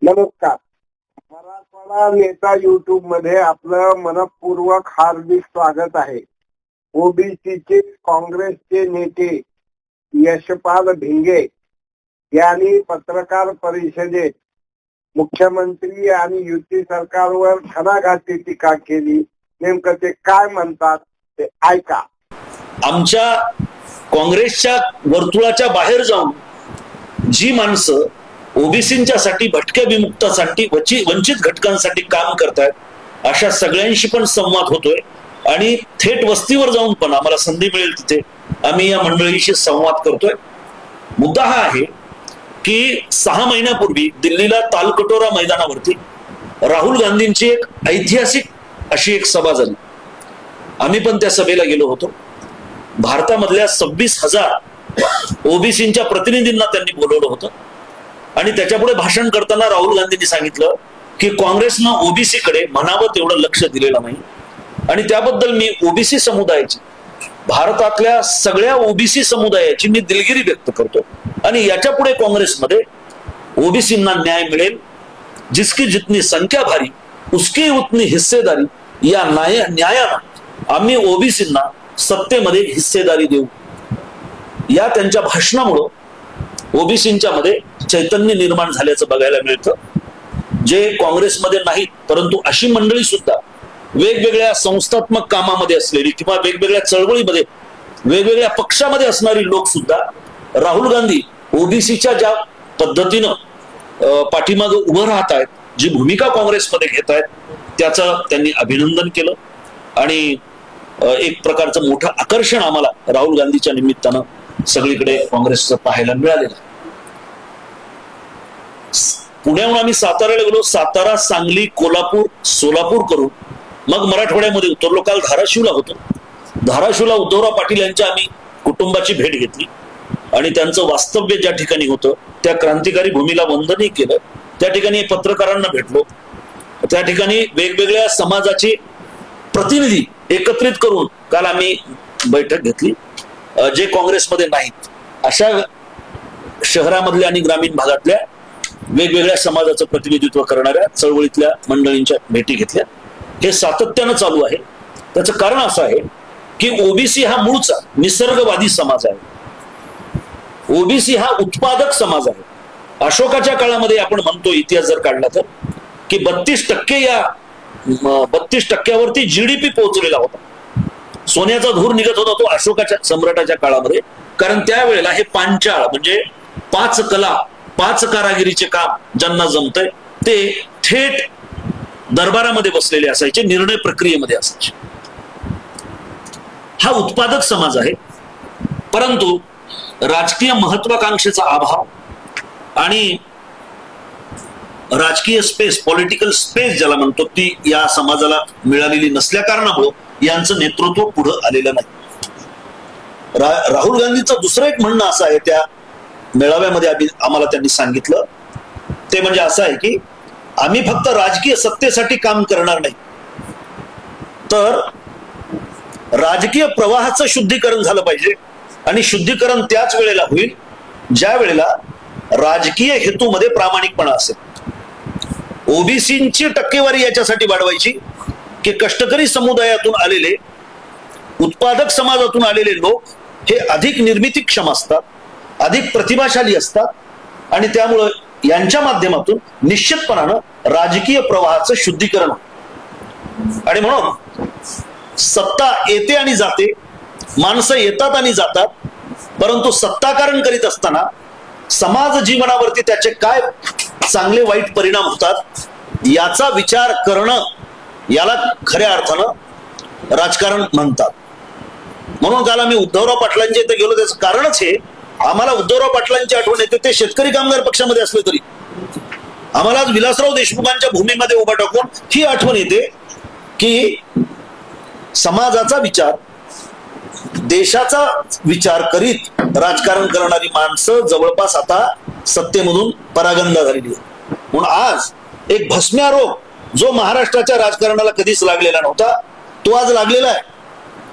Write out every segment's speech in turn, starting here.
नमस्कार. मराठवाडा नेता युट्यूब मध्ये आपलं मनपूर्वक हार्दिक स्वागत आहे. ओबीसीचे काँग्रेसचे नेते यशपाल भिंगे यांनी पत्रकार परिषदेत मुख्यमंत्री आणि युती सरकारवर घणाघाती टीका केली. नेमकं ते काय म्हणतात ते ऐका. आमच्या काँग्रेसच्या वर्तुळाच्या बाहेर जाऊन जी माणसं ओबीसींच्यासाठी, भटक्या विमुक्तांसाठी, वंचित घटकांसाठी काम करतायत अशा सगळ्यांशी पण संवाद होतोय आणि थेट वस्तीवर जाऊन पण आम्हाला संधी मिळेल तिथे आम्ही या मंडळीशी संवाद करतोय. मुद्दा हा आहे की 6 महिन्यापूर्वी दिल्लीला तालकटोरा मैदानावरती राहुल गांधींची एक ऐतिहासिक अशी एक सभा झाली. आम्ही पण त्या सभेला गेलो होतो. भारतामधल्या 26,000 ओबीसींच्या प्रतिनिधींना त्यांनी बोलवलं होतं आणि त्याच्यापुढे भाषण करताना राहुल गांधींनी सांगितलं की काँग्रेसनं ओबीसी कडे म्हणावं तेवढं लक्ष दिलेलं नाही आणि त्याबद्दल मी ओबीसी समुदायाची, भारतातल्या सगळ्या ओबीसी समुदायाची मी दिलगिरी व्यक्त करतो आणि याच्या पुढे काँग्रेसमध्ये ओबीसींना न्याय मिळेल. जिसकी जितनी संख्या भारी उसकी उतनी हिस्सेदारी या न्यायानं आम्ही ओबीसींना सत्तेमध्ये हिस्सेदारी देऊ. या त्यांच्या भाषणामुळं ओबीसींच्या मध्ये चैतन्य निर्माण झाल्याचं बघायला मिळतं. जे काँग्रेसमध्ये नाहीत परंतु अशी मंडळी सुद्धा वेगवेगळ्या संस्थात्मक कामामध्ये असलेली किंवा वेगवेगळ्या चळवळीमध्ये, वेगवेगळ्या पक्षामध्ये असणारी लोक सुद्धा राहुल गांधी ओबीसीच्या ज्या पद्धतीनं पाठीमागे उभं राहत आहेत, जी भूमिका काँग्रेसमध्ये घेत आहेत त्याचं त्यांनी अभिनंदन केलं आणि एक प्रकारचं मोठं आकर्षण आम्हाला राहुल गांधीच्या निमित्तानं सगळीकडे काँग्रेसचं पाहायला मिळालेलं. पुण्याहून आम्ही साताऱ्याला गेलो. सातारा, सांगली, कोल्हापूर, सोलापूर करून मग मराठवाड्यामध्ये उतरलो. काल धाराशिवला होतो. धाराशिवला उद्धवराव पाटील यांच्या आम्ही कुटुंबाची भेट घेतली आणि त्यांचं वास्तव्य ज्या ठिकाणी होतं त्या क्रांतिकारी भूमीला वंदनही केलं. त्या ठिकाणी पत्रकारांना भेटलो. त्या ठिकाणी वेगवेगळ्या समाजाचे प्रतिनिधी एकत्रित करून काल आम्ही बैठक घेतली. जे काँग्रेसमध्ये नाहीत अशा शहरामधल्या आणि ग्रामीण भागातल्या वेगवेगळ्या समाजाचं प्रतिनिधित्व करणाऱ्या चळवळीतल्या मंडळींच्या भेटी घेतल्या. हे सातत्यानं चालू आहे. त्याचं कारण असं आहे की ओबीसी हा मूळचा निसर्गवादी समाज आहे. ओबीसी हा उत्पादक समाज आहे. अशोकाच्या काळामध्ये आपण म्हणतो, इतिहास जर काढला तर, की 32% जीडीपी पोहोचलेला होता. सोन्याचा धूर निघत होता तो अशोकाच्या सम्राटाच्या काळामध्ये. कारण त्यावेळेला हे पांचाळ म्हणजे 5 कला, 5 कारागिरीचे काम ज्यांना जमतंय ते थेट दरबारामध्ये बसलेले असायचे, निर्णय प्रक्रियेमध्ये असायचे. हा उत्पादक समाज आहे. परंतु राजकीय महत्वाकांक्षेचा अभाव आणि राजकीय स्पेस, पॉलिटिकल स्पेस ज्याला म्हणतो, ती या समाजाला मिळालेली नसल्या कारणामुळे यांचं नेतृत्व पुढे आलेलं नाही. राहुल गांधीचं दुसरं एक म्हणणं असं आहे, त्या मेळाव्यामध्ये आम्हाला त्यांनी सांगितलं ते म्हणजे असं आहे की आम्ही फक्त राजकीय सत्तेसाठी काम करणार नाही, तर राजकीय प्रवाहाचं शुद्धीकरण झालं पाहिजे आणि शुद्धीकरण त्याच वेळेला होईल ज्या वेळेला राजकीय हेतूमध्ये प्रामाणिकपणा असेल. ओबीसींची टक्केवारी याच्यासाठी वाढवायची की कष्टकरी समुदायातून आलेले, उत्पादक समाजातून आलेले लोक हे अधिक निर्मितीक्षम असतात, अधिक प्रतिभाशाली असतात आणि त्यामुळं यांच्या माध्यमातून निश्चितपणानं राजकीय प्रवाहाचं शुद्धीकरण होतं. आणि म्हणून सत्ता येते आणि जाते, माणसं येतात आणि जातात, परंतु सत्ताकारण करीत असताना समाज जीवनावरती त्याचे काय चांगले वाईट परिणाम होतात याचा विचार करणं, याला खऱ्या अर्थानं राजकारण म्हणतात. म्हणून काल आम्ही उद्धवराव पाटलांच्या इथे गेलो. त्याचं कारणच हे, आम्हाला उद्धवराव पाटलांची आठवण येते. ते शेतकरी कामगार पक्षामध्ये असले तरी आम्हाला आज विलासराव देशमुखांच्या भूमीमध्ये उभा टाकून ही आठवण येते की समाजाचा विचार, देशाचा विचार करीत राजकारण करणारी माणसं जवळपास आता सत्तेमधून परागंदा झालेली आहे. म्हणून आज एक भस्म्यारोग जो महाराष्ट्राच्या राजकारणाला कधीच लागलेला नव्हता तो आज लागलेला आहे.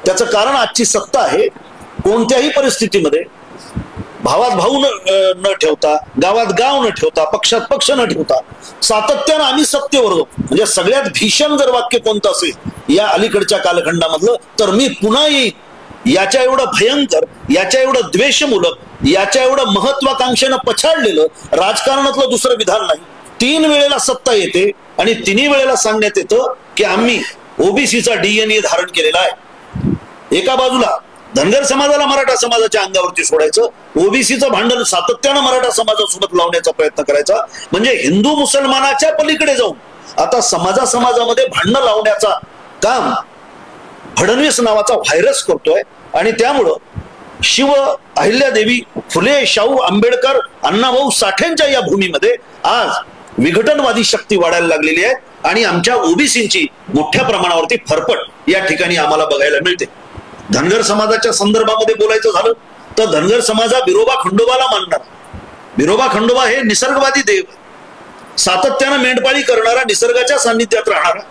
त्याचं कारण आजची सत्ता आहे. कोणत्याही परिस्थितीमध्ये भावात भाऊ न ठेवता, गावात गाव न ठेवता, पक्षात पक्ष न ठेवता सातत्यानं आम्ही सत्तेवर होतो. म्हणजे सगळ्यात भीषण जर वाक्य कोणतं असेल या अलीकडच्या कालखंडामधलं तर मी पुन्हा येईल, याच्या एवढं भयंकर, याच्या एवढं द्वेषमूलक, याच्या एवढं महत्वाकांक्षेनं पछाडलेलं राजकारणातलं दुसरं विधान नाही. 3 वेळेला सत्ता येते आणि 3 वेळेला सांगण्यात येतं की आम्ही ओबीसीचा DNA धारण केलेला आहे. एका बाजूला धनगर समाजाला मराठा समाजाच्या अंगावरती सोडायचं, ओबीसीचं भांडण सातत्यानं मराठा समाजासोबत लावण्याचा प्रयत्न करायचा, म्हणजे हिंदू मुसलमानाच्या पलीकडे जाऊन आता समाजामध्ये भांडणं लावण्याचा काम फडणवीस नावाचा व्हायरस करतोय. आणि त्यामुळं शिव, अहिल्यादेवी, फुले, शाहू, आंबेडकर, अण्णाभाऊ साठेंच्या या भूमीमध्ये आज विघटनवादी शक्ती वाढायला लागलेली आहे आणि आमच्या ओबीसींची मोठ्या प्रमाणावरती फरफट या ठिकाणी आम्हाला बघायला मिळते. धनगर समाजाच्या संदर्भामध्ये बोलायचं झालं तर धनगर समाज हा बिरोबा खंडोबाला मानणारा, बिरोबा खंडोबा हे निसर्गवादी देव, सातत्यानं मेंढपाळी करणारा, निसर्गाच्या सान्निध्यात राहणारा,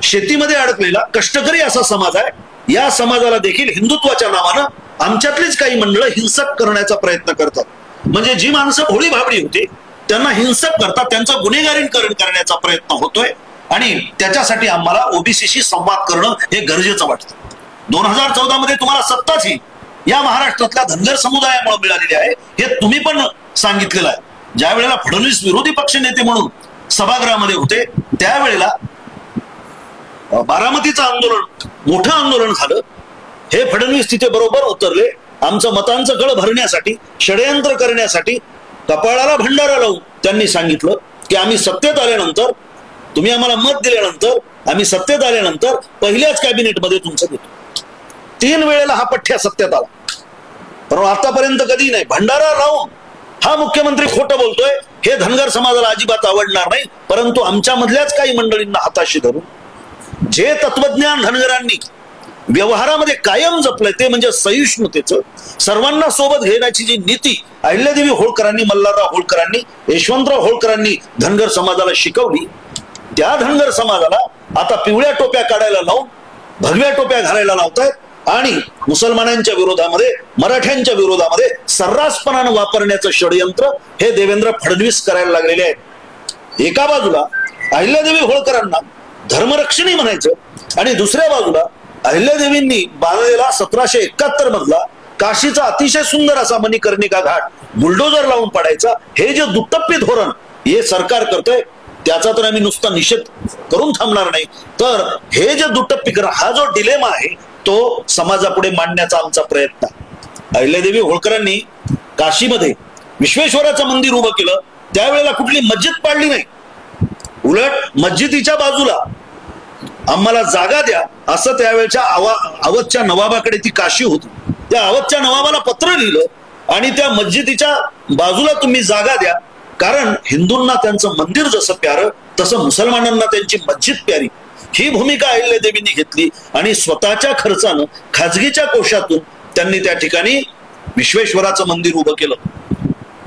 शेतीमध्ये अडकलेला कष्टकरी असा समाज आहे. या समाजाला देखील हिंदुत्वाच्या नावानं आमच्यातलीच काही मंडळं हिंसक करण्याचा प्रयत्न करतात. म्हणजे जी माणसं भोळी भाबडी होती त्यांना हिंसक करतात, त्यांचं गुन्हेगारीकरण करण्याचा प्रयत्न होतोय आणि त्याच्यासाठी आम्हाला ओबीसीशी संवाद करणं हे गरजेचं वाटतं. 2014 मध्ये तुम्हाला सत्ताच ही या महाराष्ट्रातल्या धनगर समुदायामुळे मिळालेली आहे, हे तुम्ही पण सांगितलेलं आहे. ज्या वेळेला फडणवीस विरोधी पक्ष नेते म्हणून सभागृहामध्ये होते त्यावेळेला बारामतीचं आंदोलन, मोठं आंदोलन झालं. हे फडणवीस तिथे बरोबर उतरले, आमचं मतांचं गळ भरण्यासाठी, षडयंत्र करण्यासाठी कपाळाला भंडारा लावून त्यांनी सांगितलं की आम्ही सत्तेत आल्यानंतर, तुम्ही आम्हाला मत दिल्यानंतर, आम्ही सत्तेत आल्यानंतर पहिल्याच कॅबिनेटमध्ये तुमचं देतो. 3 वेळेला हा पठ्ठ्या सत्तेत आला, पण आतापर्यंत कधी नाही. भंडारा लावून हा मुख्यमंत्री खोटं बोलतोय हे धनगर समाजाला अजिबात आवडणार नाही. परंतु आमच्या मधल्याच काही मंडळींना हाताशी धरून जे तत्वज्ञान धनगरांनी व्यवहारामध्ये कायम जपलंय ते म्हणजे सहिष्णुतेचं, सर्वांना सोबत घेण्याची जी नीती अहिल्यादेवी होळकरांनी, मल्हारराव होळकरांनी, यशवंतराव होळकरांनी धनगर समाजाला शिकवली, त्या धनगर समाजाला आता पिवळ्या टोप्या काढायला लावून भगव्या टोप्या घालायला लावतायत आणि मुसलमानांच्या विरोधामध्ये, मराठ्यांच्या विरोधामध्ये सर्रासपणानं वापरण्याचं षडयंत्र हे देवेंद्र फडणवीस करायला लागलेले आहेत. एका बाजूला अहिल्यादेवी होळकरांना धर्मरक्षणी म्हणायचं आणि दुसऱ्या बाजूला अहिल्यादेवींनी बांधलेला 1771 मधला काशीचा अतिशय सुंदर असा मणिकर्णिका घाट बुलडोजर लावून पाडायचा, हे जे दुटप्पी धोरण हे सरकार करतंय त्याचा तर आम्ही नुसता निषेध करून थांबणार नाही. तर हे जे दुटप्पीकरण, हा जो डिलेमा आहे तो समाजापुढे मांडण्याचा आमचा प्रयत्न. अहिल्यादेवी होळकरांनी काशीमध्ये विश्वेश्वराचं मंदिर उभं केलं, त्यावेळेला कुठली मस्जिद पाडली नाही, उलट मस्जिदीच्या बाजूला आम्हाला जागा द्या असं त्यावेळेच्या अवधच्या नवाबाकडे ती काशी होती, त्या अवधच्या नवाबाला पत्र लिहिलं आणि त्या मस्जिदीच्या बाजूला तुम्ही जागा द्या, कारण हिंदूंना त्यांचं मंदिर जसं प्यारं तसं मुसलमानांना त्यांची मस्जिद प्यारी. ही भूमिका अहिल्यादेवींनी घेतली आणि स्वतःच्या खर्चानं खाजगीच्या कोशातून त्यांनी त्या ठिकाणी विश्वेश्वराचं मंदिर उभं केलं.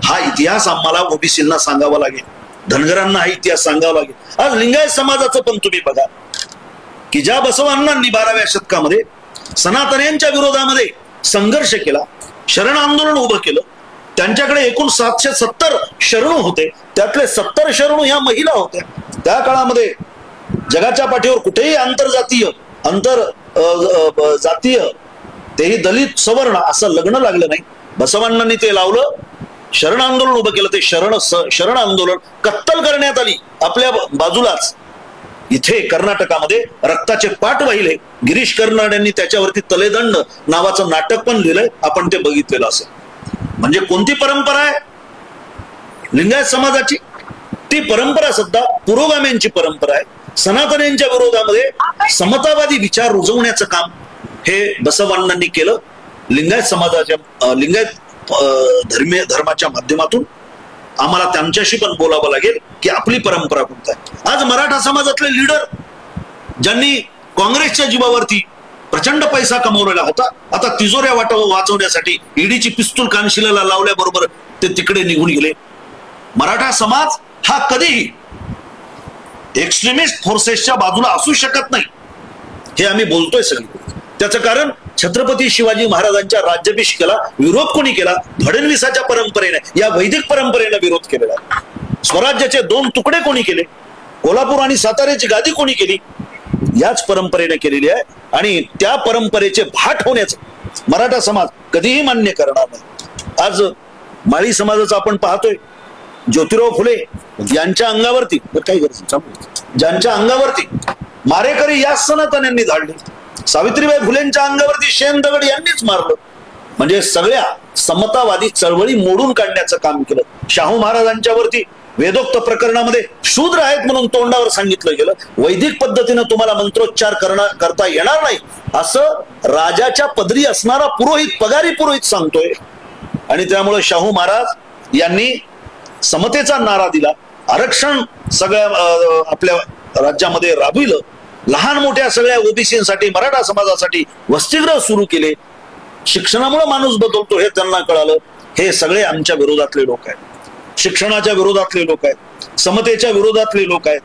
हा इतिहास आम्हाला ओबीसींना सांगावा लागेल, धनगरांना हा इतिहास सांगावा लागेल. आज लिंगायत समाजाचं पण तुम्ही बघा की ज्या बसवांनांनी 12व्या शतकामध्ये सनातन्यांच्या विरोधामध्ये संघर्ष केला, शरण आंदोलन उभं केलं, त्यांच्याकडे एकूण 770 शरणू होते, त्यातले 70 शरणू ह्या महिला होत्या. त्या काळामध्ये जगाच्या पाठीवर कुठेही आंतरजातीय, जातीय, तेही दलित, सवर्ण असं लग्न लागलं नाही. बसवांनी ते लावलं, शरण आंदोलन उभं केलं. ते शरण आंदोलन कत्तल करण्यात आली आपल्या बाजूलाच. इथे कर्नाटकामध्ये रक्ताचे पाट वाहिले. गिरीश कर्नाड यांनी त्याच्यावरती तलेदंड नावाचं नाटक पण लिहिलंय, आपण ते बघितलेलं असेल. म्हणजे कोणती परंपरा आहे लिंगायत समाजाची? ती परंपरा सुद्धा पुरोगाम्यांची परंपरा आहे. सनातन्यांच्या विरोधामध्ये समतावादी विचार रुजवण्याचं काम हे बसवांनांनी केलं. लिंगायत समाजाच्या, लिंगायत धर्माच्या माध्यमातून आम्हाला त्यांच्याशी पण बोलावं लागेल की आपली परंपरा कोणती आहे. आज मराठा समाजातले लीडर ज्यांनी काँग्रेसच्या जीवावरती प्रचंड पैसा कमवलेला होता, आता तिजोऱ्या वाचवण्यासाठी ईडीची पिस्तूल कानशिलाला लावल्याबरोबर ते तिकडे निघून गेले. मराठा समाज हा कधीही एक्स्ट्रीमिस्ट फोर्सेसच्या बाजूला असू शकत नाही, हे आम्ही बोलतोय सगळी. त्याचं कारण छत्रपती शिवाजी महाराजांच्या राज्याभिषेकाला विरोध कोणी केला? फडणवीसाच्या परंपरेने, या वैदिक परंपरेने विरोध केलेला. स्वराज्याचे 2 तुकडे कोणी केले? कोल्हापूर आणि साताऱ्याची गादी कोणी केली? याच परंपरेने केलेली आहे. आणि त्या परंपरेचे भाट होण्याचं मराठा समाज कधीही मान्य करणार नाही. आज माळी समाजाचं आपण पाहतोय, ज्योतिराव फुले यांच्या अंगावरती काही गरज, ज्यांच्या अंगावरती मारेकरी या सनातन्यांनी धाडले, सावित्रीबाई फुलेंच्या अंगावरती शेण दगड यांनीच मारलं. म्हणजे सगळ्या समतावादी चळवळी मोडून काढण्याचं काम केलं. शाहू महाराजांच्या वरती वेदोक्त प्रकरणामध्ये शूद्र आहेत म्हणून तोंडावर सांगितलं गेलं. वैदिक पद्धतीनं तुम्हाला मंत्रोच्चार करता येणार नाही असं राजाच्या पदरी असणारा पुरोहित, पगारी पुरोहित सांगतोय. आणि त्यामुळे शाहू महाराज यांनी समतेचा नारा दिला, आरक्षण सगळ्या आपल्या राज्यामध्ये राबविलं, लहान मोठ्या सगळ्या ओबीसीसाठी, मराठा समाजासाठी वसतिगृह सुरू केले. शिक्षणामुळे माणूस बदलतो हे त्यांना कळालं. हे सगळे आमच्या विरोधातले लोक आहेत, शिक्षणाच्या विरोधातले लोक आहेत, समतेच्या विरोधातले लोक आहेत,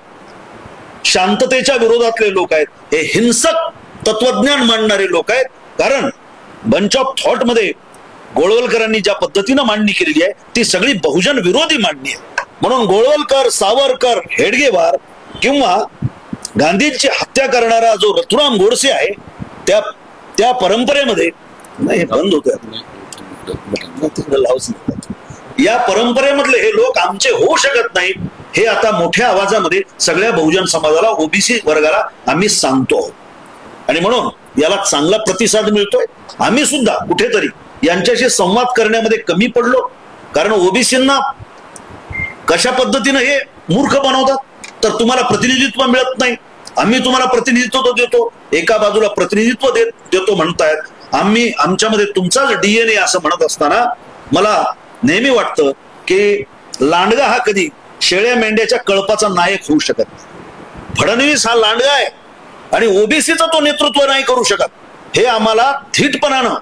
शांततेच्या विरोधातले लोक आहेत, हे हिंसक तत्वज्ञान मांडणारे लोक आहेत. कारण बंच ऑफ थॉट मध्ये गोळवलकरांनी ज्या पद्धतीनं मांडणी केलेली आहे ती सगळी बहुजन विरोधी मांडणी आहे. म्हणून गोळवलकर, सावरकर, हेडगेवार किंवा गांधींची हत्या करणारा जो रतुराम गोडसे आहे त्या परंपरेमध्ये नाही बंद होत, या परंपरेमधले हे लोक आमचे होऊ शकत नाहीत. हे आता मोठ्या आवाजामध्ये सगळ्या बहुजन समाजाला, ओबीसी वर्गाला आम्ही सांगतो आहोत. आणि म्हणून याला चांगला प्रतिसाद मिळतोय. आम्ही सुद्धा कुठेतरी यांच्याशी संवाद करण्यामध्ये कमी पडलो. कारण ओबीसींना कशा पद्धतीनं हे मूर्ख बनवतात, तर तुम्हाला प्रतिनिधित्व मिळत नाही, आम्ही तुम्हाला प्रतिनिधित्व देतो, एका बाजूला प्रतिनिधित्व देतो म्हणतायत, आम्ही आमच्यामध्ये तुमचाच डीएनए असं म्हणत असताना मला नेहमी वाटतं की लांडगा हा कधी शेळ्या मेंढ्याच्या कळपाचा नायक होऊ शकत नाही. फडणवीस हा लांडगा आहे आणि ओबीसीचं तो नेतृत्व नाही करू शकत. हे आम्हाला थीटपणानं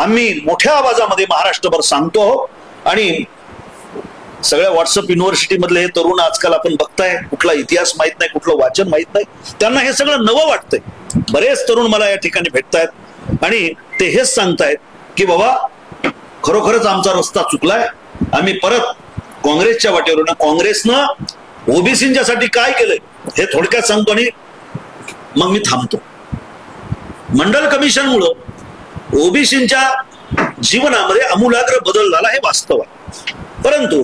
आम्ही मोठ्या आवाजामध्ये महाराष्ट्रभर सांगतो आहोत. आणि सगळ्या व्हॉट्सअप युनिव्हर्सिटी मधले हे तरुण आजकाल आपण बघताय, कुठला इतिहास माहित नाही, कुठलं वाचन माहित नाही, त्यांना हे सगळं नवं वाटतंय. बरेच तरुण मला या ठिकाणी भेटतायत आणि ते हेच सांगतायत की बाबा खरोखरच आमचा रस्ता चुकलाय, आम्ही परत काँग्रेसच्या वाटेवर. काँग्रेसनं ओबीसींच्या साठी काय केलंय हे थोडक्यात सांगतो आणि मग मी थांबतो. मंडल कमिशनमुळं ओबीसींच्या जीवनामध्ये आमूलाग्र बदल झाला हे वास्तव आहे. परंतु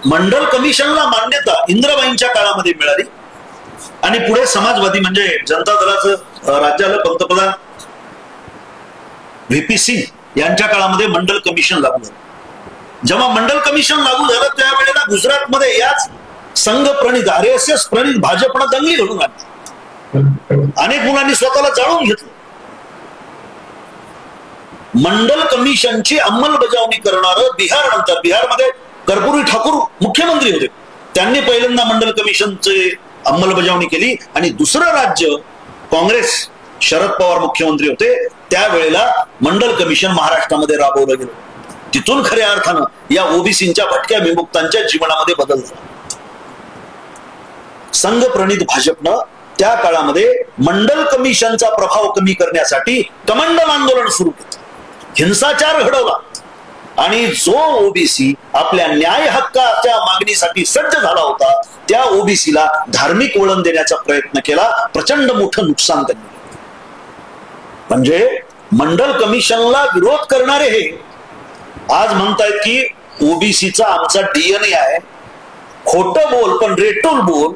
मंडल कमिशनला मान्यता इंदिराबाईंच्या काळामध्ये मिळाली आणि पुढे समाजवादी म्हणजे जनता दलाचं राज्याला पंतप्रधान व्हीपी सिंग यांच्या काळामध्ये मंडल कमिशन लागू झालं. जेव्हा मंडल कमिशन लागू झालं त्यावेळेला गुजरातमध्ये याच संघ प्रणित, RSS प्रणित भाजपनं दंगली घडून आणली. अनेक मुलांनी स्वतःला जाळून घेतलं. मंडल कमिशनची अंमलबजावणी करणारं बिहार, बिहारमध्ये कर्पूरी ठाकूर मुख्यमंत्री होते, त्यांनी पहिल्यांदा मंडल कमिशनचे अंमलबजावणी केली. आणि दुसरं राज्य काँग्रेस, शरद पवार मुख्यमंत्री होते, त्यावेळेला मंडल कमिशन महाराष्ट्रामध्ये राबवलं गेलं. तिथून खऱ्या अर्थानं या ओबीसींच्या भटक्या विमुक्तांच्या जीवनामध्ये बदल झाला. संघ प्रणित भाजपनं त्या काळामध्ये मंडल कमिशनचा प्रभाव कमी करण्यासाठी कमंडल आंदोलन सुरू केलं, हिंसाचार घडवला आणि जो ओबीसी आपल्या न्याय हक्काच्या मागणीसाठी सज्ज झाला होता त्या ओबीसीला धार्मिक वळण देण्याचा प्रयत्न केला. प्रचंड मोठं नुकसान त्यांनी. म्हणजे मंडल कमिशनला विरोध करणारे हे आज म्हणतायत की ओबीसीचा आमचा डीएनए आहे, खोटं बोल पण रेटून बोल,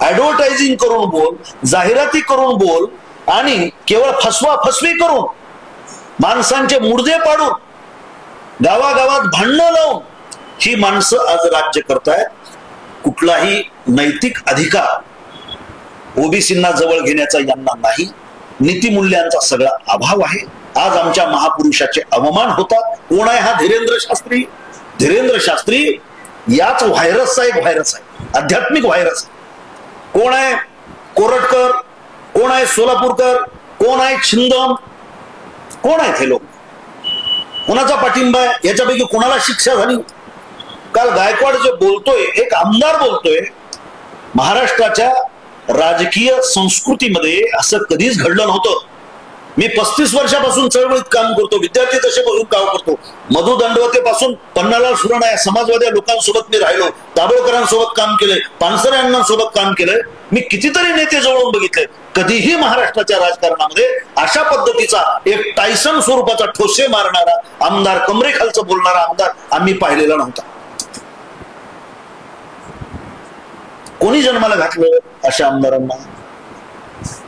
ऍडव्हर्टायझिंग करून बोल, जाहिराती करून बोल आणि केवळ फसवी करून, माणसांचे मुर्दे पाडून, गावागावात भांडणं लावून ही माणसं आज राज्य करतायत. कुठलाही नैतिक अधिकार ओबीसींना जवळ घेण्याचा यांना नाही. नीतिमूल्यांचा सगळा अभाव आहे. आज आमच्या महापुरुषाचे अवमान होतात. कोण आहे हा धीरेंद्र शास्त्री? धीरेंद्र शास्त्री याच व्हायरसचा एक व्हायरस आहे, आध्यात्मिक व्हायरस. कोण आहे कोरटकर? कोण आहे सोलापूरकर? कोण आहे छिंदम? कोण आहेत हे लोक? कोणाचा पाठिंबा आहे? याच्यापैकी कोणाला शिक्षा झाली? काल गायकवाड जे बोलतोय, एक आमदार बोलतोय महाराष्ट्राच्या राजकीय संस्कृतीमध्ये असं कधीच घडलं नव्हतं. मी 35 वर्षापासून चळवळीत काम करतो, विद्यार्थी दशेपासून काम करतो. मधु दंडवतेपासून पन्नालाल सुराणा या समाजवादी लोकांसोबत मी राहिलो, दाभोळकरांसोबत काम केलंय, पानसरे अण्णांसोबत काम केलंय. मी कितीतरी नेते जवळून बघितले. कधीही महाराष्ट्राच्या राजकारणामध्ये अशा पद्धतीचा एक टायसन स्वरूपाचा ठोसे मारणारा आमदार, कमरेखालचं बोलणारा आमदार आम्ही पाहिलेला नव्हता. कोणी जन्माला घातलं अशा आमदारांना?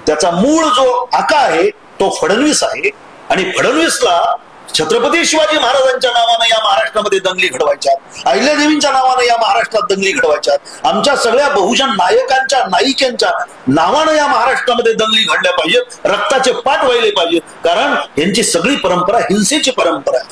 त्याचा मूळ जो आका आहे तो फडणवीस आहे. आणि फडणवीसला छत्रपती शिवाजी महाराजांच्या नावानं या महाराष्ट्रामध्ये दंगली घडवायच्या, अहिल्यादेवींच्या नावानं या महाराष्ट्रात दंगली घडवायच्या, आमच्या सगळ्या बहुजन नायकांच्या नायिकांच्या नावानं या महाराष्ट्रामध्ये दंगली घडल्या पाहिजेत, रक्ताचे पाठ व्हायले पाहिजेत. कारण यांची सगळी परंपरा हिंसेची परंपरा आहे.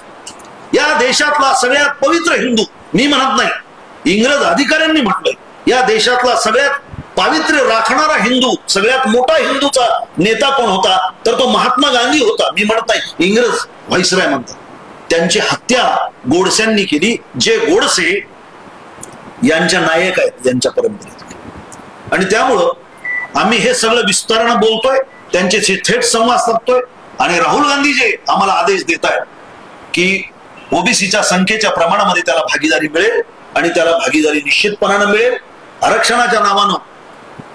या देशातला सगळ्यात पवित्र हिंदू, मी म्हणत नाही, इंग्रज अधिकाऱ्यांनी म्हटलंय, या देशातला सगळ्यात पावित्र्य राखणारा हिंदू, सगळ्यात मोठा हिंदूचा नेता कोण होता तर तो महात्मा गांधी होता. मी म्हणत नाही, इंग्रज व्हाईसराय म्हणतात. त्यांची हत्या गोडसेंनी केली, जे गोडसे यांच्या नायक आहेत यांच्या परंपरेत. आणि त्यामुळं आम्ही हे सगळं विस्तारानं बोलतोय, त्यांचे थेट संवाद साधतोय. आणि राहुल गांधी जे आम्हाला आदेश देत आहेत की ओबीसीच्या संख्येच्या प्रमाणामध्ये त्याला भागीदारी मिळेल आणि त्याला भागीदारी निश्चितपणानं मिळेल. आरक्षणाच्या नावानं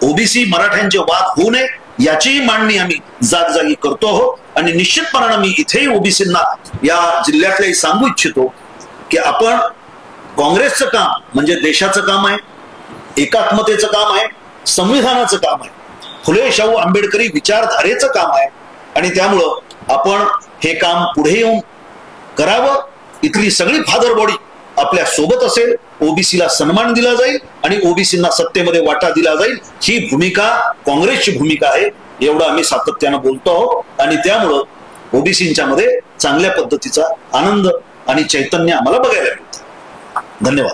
ओबीसी मराठ्यांचे वाद होऊ नये याचीही मांडणी आम्ही जागजागी करतो आहोत. आणि निश्चितपणानं मी इथेही ओबीसींना या जिल्ह्यातल्याही सांगू इच्छितो की आपण काँग्रेसचं काम म्हणजे देशाचं काम आहे, एकात्मतेचं काम आहे, संविधानाचं काम आहे, फुले शाहू आंबेडकरी विचारधारेचं काम आहे. आणि त्यामुळं आपण हे काम पुढे येऊन करावं. इथली सगळी फादर बॉडी आपल्या सोबत असेल, ओबीसीला सन्मान दिला जाईल आणि ओबीसींना सत्तेमध्ये वाटा दिला जाईल, ही भूमिका काँग्रेसची भूमिका आहे. एवढं आम्ही सातत्यानं बोलतो आहोत. आणि त्यामुळं ओबीसींच्या मध्ये चांगल्या पद्धतीचा आनंद आणि चैतन्य आम्हाला बघायला मिळतं. धन्यवाद.